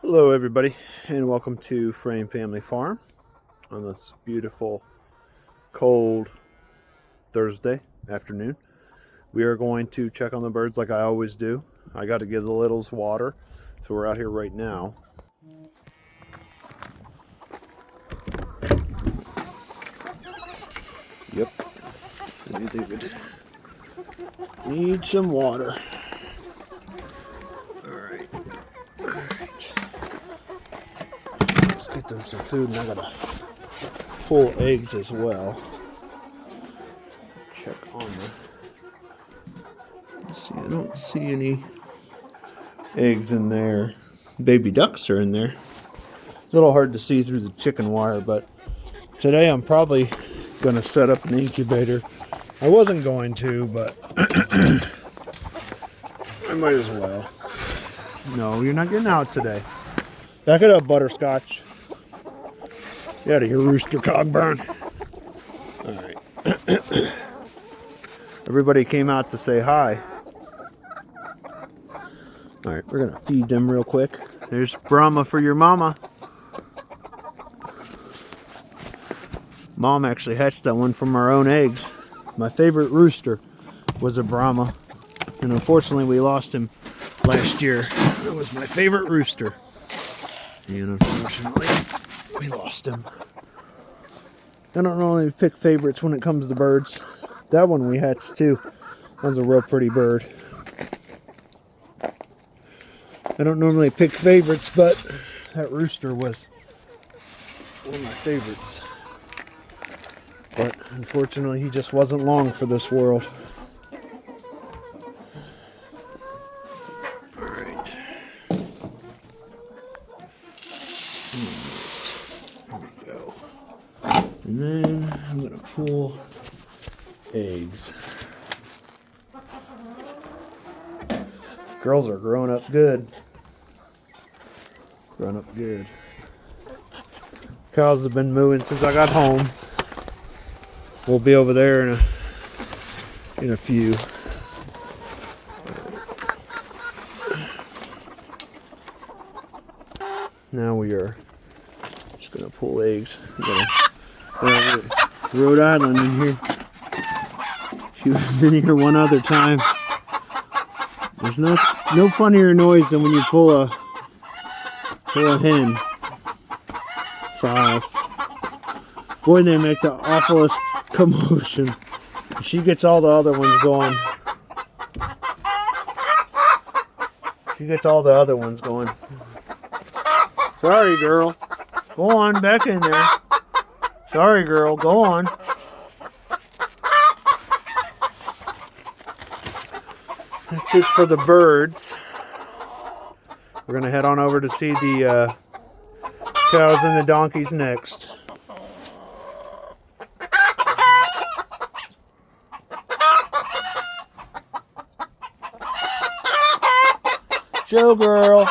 Hello everybody and welcome to Frame Family Farm on this beautiful cold Thursday afternoon. We are going to check on the birds like I always do. I got to give the littles water, so we're out here right now. Yep, need some water. Alright, let's get them some food, and I gotta pull eggs as well. Check on the. Let's see, I don't see any eggs in there. Baby ducks are in there. A little hard to see through the chicken wire, but today I'm probably going to set up an incubator. I wasn't going to, but I might as well. No, you're not getting out today. Back it up, Butterscotch. Get out of here, Rooster Cogburn. All right. Everybody came out to say hi. All right, we're going to feed them real quick. There's Brahma for your mama. Mom actually hatched that one from our own eggs. My favorite rooster was a Brahma, and unfortunately we lost him last year. It was my favorite rooster, and unfortunately we lost him. I don't normally pick favorites when it comes to birds. That one we hatched too. That was a real pretty bird. I don't normally pick favorites, but that rooster was one of my favorites. But unfortunately, he just wasn't long for this world. All right. There we go. And then I'm going to pull eggs. Girls are growing up good. Growing up good. Cows have been mooing since I got home. We'll be over there in a few. Now we are just gonna pull eggs. We got Rhode Island in here. She was in here one other time. There's no funnier noise than when you pull a hen. 5. Boy, they make the awfulest commotion. She gets all the other ones going. She gets all the other ones going. Sorry, girl. Go on, back in there. Sorry, girl. Go on. That's it for the birds. We're going to head on over to see the cows and the donkeys next. Show girl.